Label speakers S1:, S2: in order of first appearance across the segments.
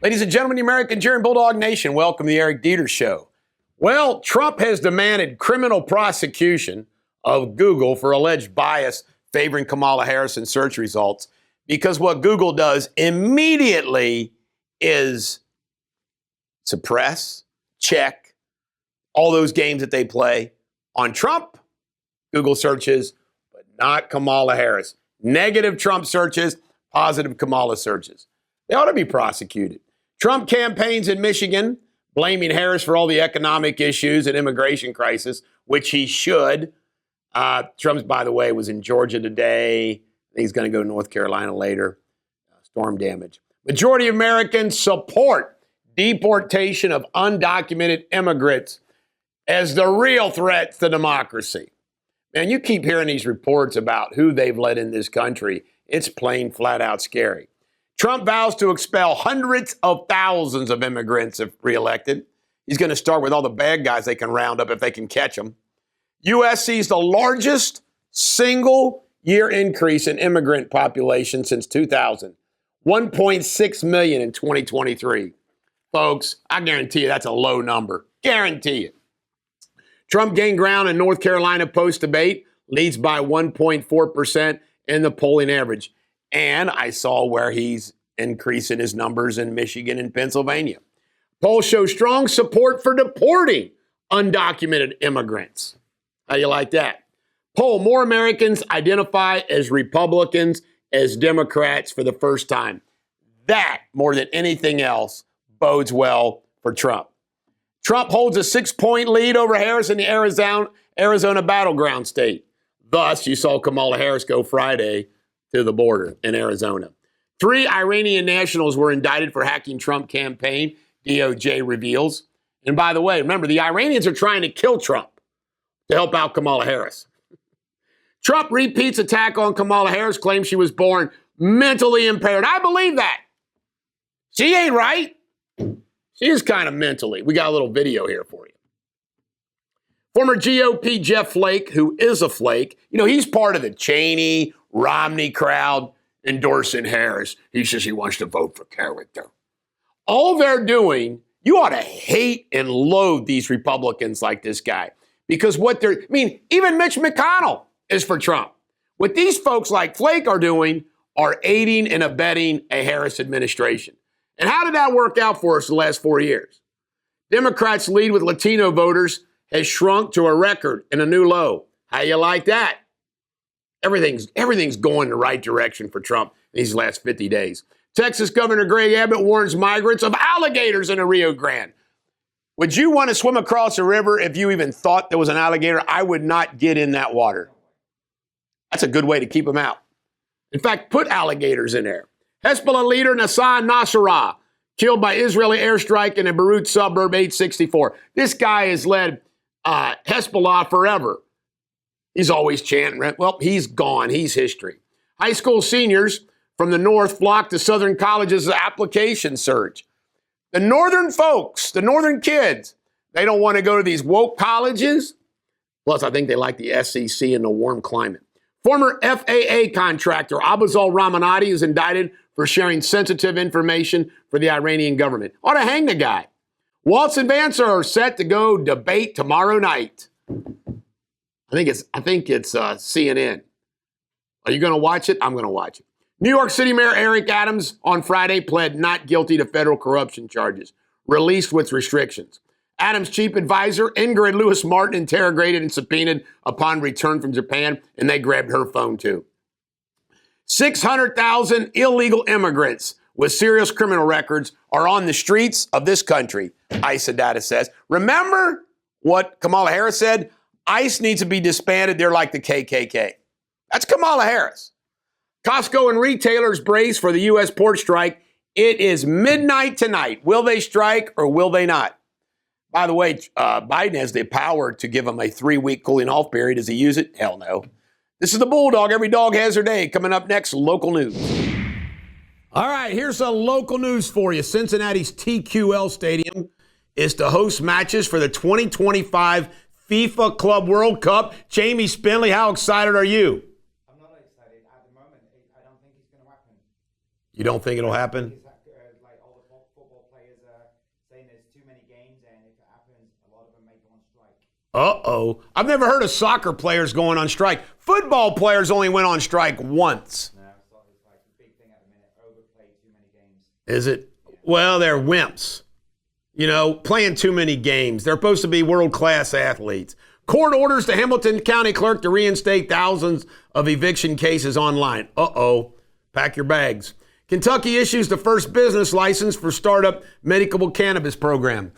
S1: Ladies and gentlemen, the American Jeering Bulldog Nation, welcome to the Eric Deters Show. Well, Trump has demanded criminal prosecution of Google for alleged bias favoring Kamala Harris in search results because what Google does immediately is suppress, check all those games that they play on Trump, Google searches, but not Kamala Harris. Negative Trump searches, positive Kamala searches. They ought to be prosecuted. Trump campaigns in Michigan, blaming Harris for all the economic issues and immigration crisis, which he should. Trump, by the way, was in Georgia today. He's going to go to North Carolina later. Storm damage. Majority of Americans support deportation of undocumented immigrants as the real threat to democracy. Man, you keep hearing these reports about who they've let in this country. It's plain, flat out scary. Trump vows to expel hundreds of thousands of immigrants if reelected. He's going to start with all the bad guys they can round up if they can catch them. U.S. sees the largest single-year increase in immigrant population since 2000. 1.6 million in 2023. Folks, I guarantee you that's a low number. Guarantee it. Trump gained ground in North Carolina post-debate, leads by 1.4% in the polling average. And I saw where he's increasing his numbers in Michigan and Pennsylvania. Polls show strong support for deporting undocumented immigrants. How do you like that? Poll, more Americans identify as Republicans as Democrats for the first time. That, more than anything else, bodes well for Trump. Trump holds a 6-point lead over Harris in the Arizona battleground state. Thus, you saw Kamala Harris go Friday to the border in Arizona. 3 Iranian nationals were indicted for hacking Trump campaign, DOJ reveals. And by the way, remember, the Iranians are trying to kill Trump to help out Kamala Harris. Trump repeats attack on Kamala Harris, claims she was born mentally impaired. I believe that. She ain't right. She is kind of mentally. We got a little video here for you. Former GOP Jeff Flake, who is a flake, he's part of the Cheney, Romney crowd endorsing Harris. He says he wants to vote for character. All they're doing, you ought to hate and loathe these Republicans like this guy. Because even Mitch McConnell is for Trump. What these folks like Flake are doing are aiding and abetting a Harris administration. And how did that work out for us the last 4 years? Democrats' lead with Latino voters has shrunk to a record and a new low. How you like that? Everything's going the right direction for Trump in these last 50 days. Texas Governor Greg Abbott warns migrants of alligators in the Rio Grande. Would you want to swim across a river if you even thought there was an alligator? I would not get in that water. That's a good way to keep them out. In fact, put alligators in there. Hezbollah leader Hassan Nasrallah, killed by Israeli airstrike in a Beirut suburb, 864. This guy has led Hezbollah forever. He's always chanting, well, he's gone. He's history. High school seniors from the north flock to southern colleges' application surge. The northern folks, the northern kids, they don't want to go to these woke colleges. Plus, I think they like the SEC and the warm climate. Former FAA contractor Abazal Ramanati is indicted for sharing sensitive information for the Iranian government. Ought to hang the guy. Waltz and Vance are set to go debate tomorrow night. I think it's CNN. Are you going to watch it? I'm going to watch it. New York City Mayor Eric Adams on Friday pled not guilty to federal corruption charges, released with restrictions. Adams' chief advisor, Ingrid Lewis-Martin, interrogated and subpoenaed upon return from Japan, and they grabbed her phone too. 600,000 illegal immigrants with serious criminal records are on the streets of this country, ICE data says. Remember what Kamala Harris said? ICE needs to be disbanded. They're like the KKK. That's Kamala Harris. Costco and retailers brace for the U.S. port strike. It is midnight tonight. Will they strike or will they not? By the way, Biden has the power to give them a 3-week cooling off period. Does he use it? Hell no. This is the Bulldog. Every dog has their day. Coming up next, local news. All right, here's some local news for you. Cincinnati's TQL Stadium is to host matches for the 2025 FIFA Club World Cup. Jamie Spindley, how excited are you?
S2: I'm not excited at the moment. I don't think it's going to happen.
S1: You don't think it'll happen?
S2: Like all the football
S1: Uh-oh. I've never heard of soccer players going on strike. Football players only went on strike once.
S2: No, it's like a big thing at the minute. Overplayed too many games.
S1: Is it? Well, they're wimps. You know, playing too many games. They're supposed to be world-class athletes. Court orders the Hamilton County Clerk to reinstate thousands of eviction cases online. Uh-oh. Pack your bags. Kentucky issues the first business license for startup medical cannabis program.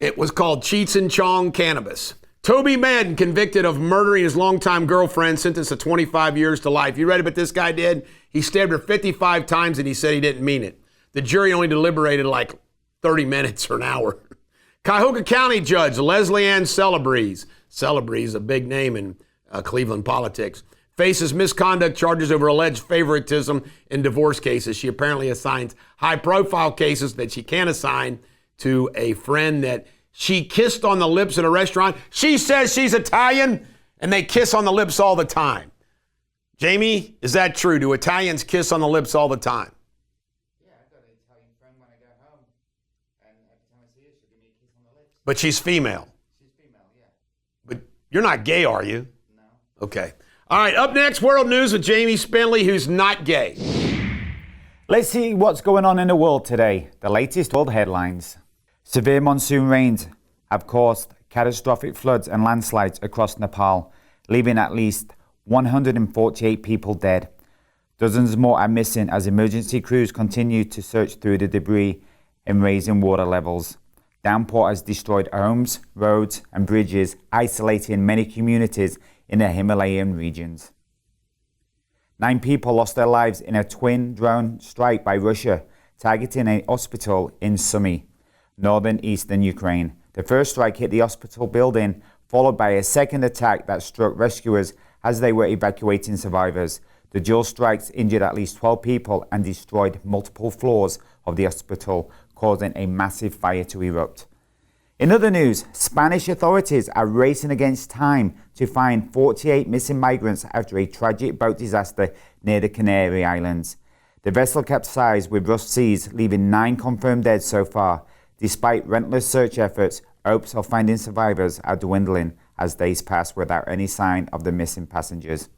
S1: It was called Cheech and Chong Cannabis. Toby Madden, convicted of murdering his longtime girlfriend, sentenced to 25 years to life. You read what this guy did? He stabbed her 55 times and he said he didn't mean it. The jury only deliberated like 30 minutes or an hour. Cuyahoga County Judge Leslie Ann Celebreze a big name in Cleveland politics, faces misconduct charges over alleged favoritism in divorce cases. She apparently assigns high-profile cases that she can't assign to a friend that she kissed on the lips at a restaurant. She says she's Italian, and they kiss on the lips all the time. Jamie, is that true? Do Italians kiss on the lips all the time?
S2: Yeah, I've got an Italian friend when I go home, and every time I see her, she'll give me a kiss on the lips.
S1: But she's female.
S2: She's female, yeah.
S1: But you're not gay, are you?
S2: No.
S1: Okay. All right, up next, World News with Jamie Spinley, who's not gay.
S3: Let's see what's going on in the world today. The latest world headlines. Severe monsoon rains have caused catastrophic floods and landslides across Nepal, leaving at least 148 people dead. Dozens more are missing as emergency crews continue to search through the debris and raising water levels. Downpour has destroyed homes, roads, and bridges, isolating many communities in the Himalayan regions. 9 people lost their lives in a twin drone strike by Russia, targeting a hospital in Sumy, northern eastern Ukraine. The first strike hit the hospital building, followed by a second attack that struck rescuers as they were evacuating survivors. The dual strikes injured at least 12 people and destroyed multiple floors of the hospital, causing a massive fire to erupt. In other news, Spanish authorities are racing against time to find 48 missing migrants after a tragic boat disaster near the Canary Islands. The vessel capsized with rough seas, leaving 9 confirmed dead so far. Despite relentless search efforts, hopes of finding survivors are dwindling as days pass without any sign of the missing passengers.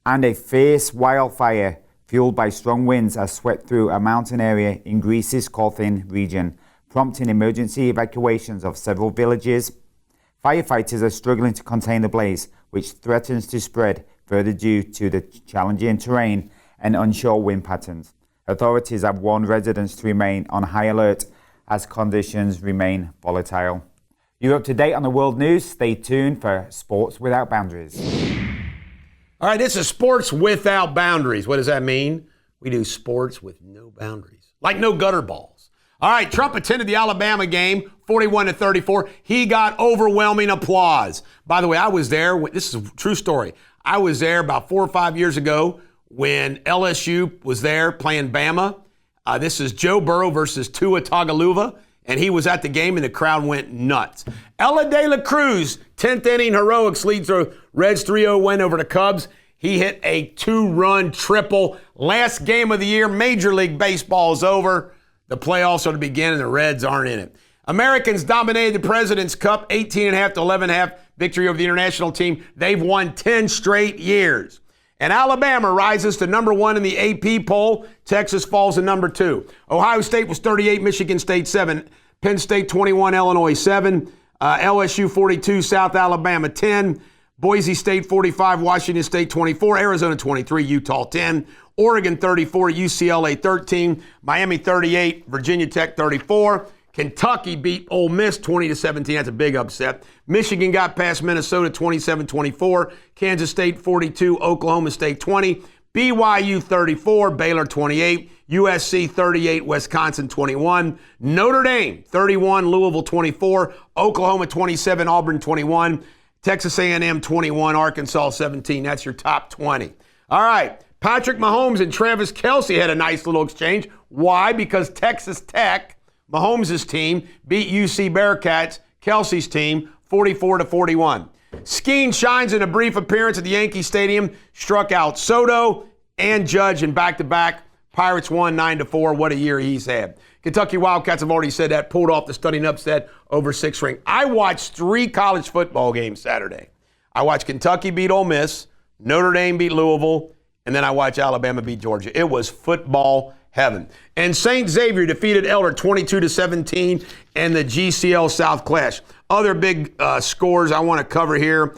S3: And a fierce wildfire fueled by strong winds has swept through a mountain area in Greece's Kothin region, prompting emergency evacuations of several villages. Firefighters are struggling to contain the blaze, which threatens to spread further due to the challenging terrain and unsure wind patterns. Authorities have warned residents to remain on high alert as conditions remain volatile. You're up to date on the world news. Stay tuned for Sports Without Boundaries.
S1: All right, this is Sports Without Boundaries. What does that mean? We do sports with no boundaries, like no gutter balls. All right, Trump attended the Alabama game, 41-34. He got overwhelming applause. By the way, I was there. This is a true story. I was there about 4 or 5 years ago when LSU was there playing Bama. This is Joe Burrow versus Tua Tagovailoa, and he was at the game, and the crowd went nuts. Ella De La Cruz, 10th inning heroics, leads the Reds 3-0 win over the Cubs. He hit a 2-run triple. Last game of the year, Major League Baseball is over. The playoffs are to begin, and the Reds aren't in it. Americans dominated the President's Cup, 18.5 to 11.5 victory over the international team. They've won 10 straight years. And Alabama rises to number 1 in the AP poll. Texas falls to number 2. Ohio State was 38, Michigan State 7, Penn State 21, Illinois 7, LSU 42, South Alabama 10, Boise State 45, Washington State 24, Arizona 23, Utah 10, Oregon 34, UCLA 13, Miami 38, Virginia Tech 34. Kentucky beat Ole Miss 20-17. That's a big upset. Michigan got past Minnesota 27-24. Kansas State 42, Oklahoma State 20. BYU 34, Baylor 28. USC 38, Wisconsin 21. Notre Dame 31, Louisville 24. Oklahoma 27, Auburn 21. Texas A&M 21, Arkansas 17. That's your top 20. All right. Patrick Mahomes and Travis Kelce had a nice little exchange. Why? Because Texas Tech, Mahomes' team, beat UC Bearcats, Kelce's team, 44-41. Skeen shines in a brief appearance at the Yankee Stadium, struck out Soto and Judge in back-to-back Pirates won 9-4. What a year he's had. Kentucky Wildcats, I've already said that, pulled off the stunning upset over 6 ring. I watched 3 college football games Saturday. I watched Kentucky beat Ole Miss, Notre Dame beat Louisville, and then I watched Alabama beat Georgia. It was football heaven. And St. Xavier defeated Elder 22-17 in the GCL South Clash. Other big scores I want to cover here.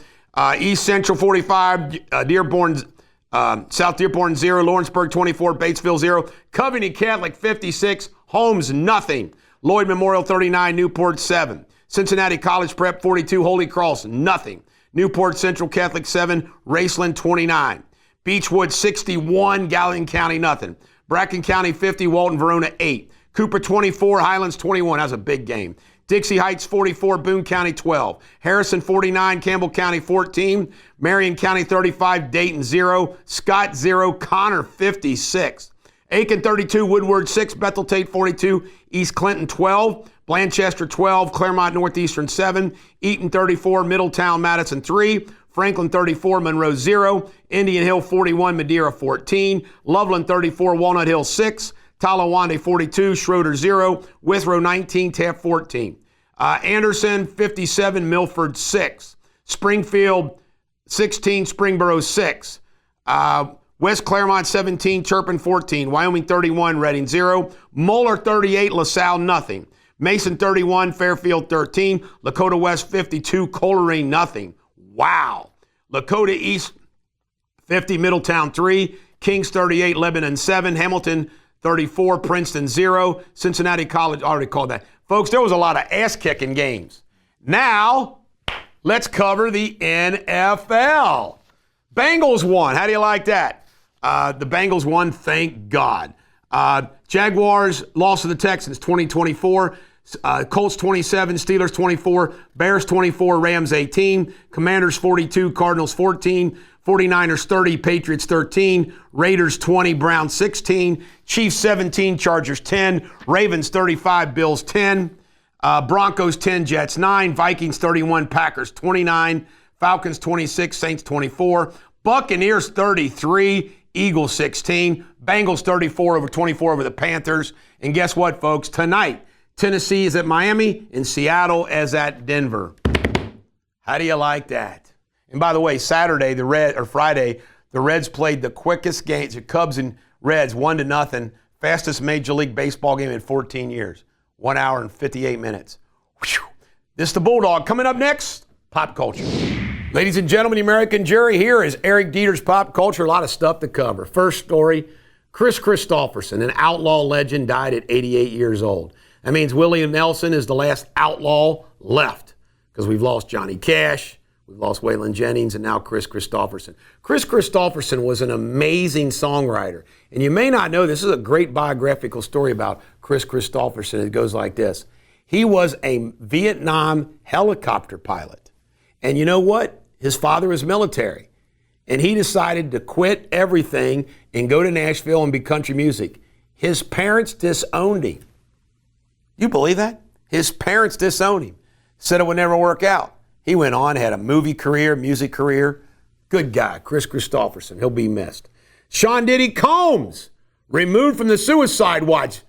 S1: East Central 45, South Dearborn 0, Lawrenceburg 24, Batesville 0, Covington Catholic 56, Holmes nothing, Lloyd Memorial 39, Newport 7, Cincinnati College Prep 42, Holy Cross nothing, Newport Central Catholic 7, Raceland 29, Beechwood 61, Gallatin County nothing, Bracken County 50, Walton Verona 8, Cooper 24, Highlands 21. That was a big game. Dixie Heights 44, Boone County 12, Harrison 49, Campbell County 14, Marion County 35, Dayton 0, Scott 0, Connor 56, Aiken 32, Woodward 6, Bethel Tate 42, East Clinton 12, Blanchester 12, Claremont Northeastern 7, Eaton 34, Middletown Madison 3, Franklin 34, Monroe 0, Indian Hill 41, Madeira 14, Loveland 34, Walnut Hill 6, Talawande 42, Schroeder 0, Withrow 19, Taft 14. Anderson 57, Milford 6. Springfield 16, Springboro 6. West Claremont 17, Turpin 14. Wyoming 31, Reading 0. Moeller 38, LaSalle nothing. Mason 31, Fairfield 13. Lakota West 52, Coleraine nothing. Wow. Lakota East 50, Middletown 3. Kings 38, Lebanon 7. Hamilton 34, Princeton 0. Cincinnati College, already called that. Folks, there was a lot of ass-kicking games. Now, let's cover the NFL. Bengals won. How do you like that? The Bengals won, thank God. Jaguars lost to the Texans 20-24. Colts 27, Steelers 24, Bears 24, Rams 18, Commanders 42, Cardinals 14, 49ers 30, Patriots 13, Raiders 20, Browns 16, Chiefs 17, Chargers 10, Ravens 35, Bills 10, Broncos 10, Jets 9, Vikings 31, Packers 29, Falcons 26, Saints 24, Buccaneers 33, Eagles 16, Bengals 34 over 24 over the Panthers. And guess what, folks? Tonight, Tennessee is at Miami and Seattle is at Denver. How do you like that? And by the way, Friday, the Reds played the quickest games, the Cubs and Reds, 1-0, fastest Major League Baseball game in 14 years. 1 hour and 58 minutes. Whew. This is the Bulldog. Coming up next, pop culture. Ladies and gentlemen, the American Jerry here is Eric Deters Pop Culture. A lot of stuff to cover. First story, Chris Christopherson, an outlaw legend, died at 88 years old. That means William Nelson is the last outlaw left because we've lost Johnny Cash, we've lost Waylon Jennings, and now Chris Christopherson. Chris Christopherson was an amazing songwriter. And you may not know, this is a great biographical story about Chris Christopherson. It goes like this. He was a Vietnam helicopter pilot. And you know what? His father was military. And he decided to quit everything and go to Nashville and be country music. His parents disowned him. You believe that? His parents disowned him. Said it would never work out. He went on, had a movie career, music career. Good guy, Chris Christopherson. He'll be missed. Sean Diddy Combs, removed from the suicide watch.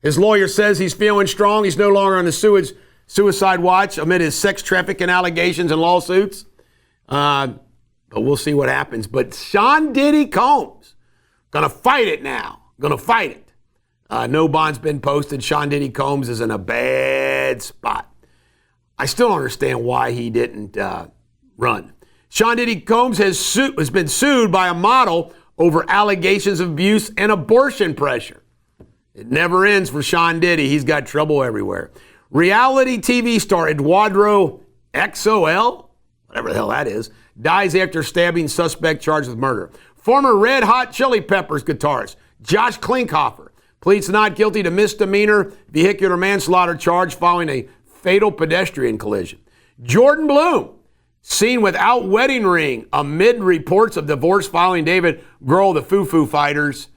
S1: His lawyer says he's feeling strong. He's no longer on the suicide watch amid his sex trafficking allegations and lawsuits. But we'll see what happens. But Sean Diddy Combs, gonna fight it now. Gonna fight it. No bond's been posted. Sean Diddy Combs is in a bad spot. I still don't understand why he didn't run. Sean Diddy Combs has been sued by a model over allegations of abuse and abortion pressure. It never ends for Sean Diddy. He's got trouble everywhere. Reality TV star Eduardo XOL, whatever the hell that is, dies after stabbing suspect charged with murder. Former Red Hot Chili Peppers guitarist Josh Klinghoffer pleads not guilty to misdemeanor vehicular manslaughter charge following a fatal pedestrian collision. Jordan Bloom, seen without wedding ring amid reports of divorce following David Grohl, the Foo Foo Fighters,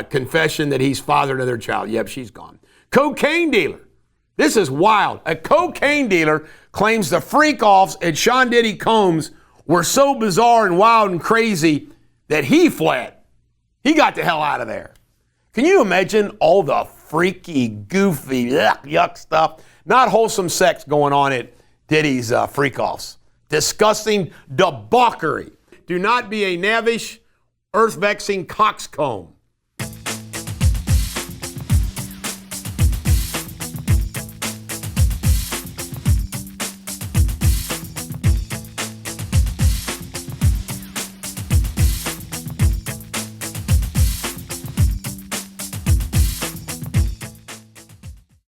S1: confession that he's father to their child. Yep, she's gone. Cocaine dealer. This is wild. A cocaine dealer claims the freak-offs at Sean Diddy Combs were so bizarre and wild and crazy that he fled. He got the hell out of there. Can you imagine all the freaky, goofy, yuck stuff? Not wholesome sex going on at Diddy's freak-offs. Disgusting debauchery. Do not be a knavish, earth-vexing coxcomb.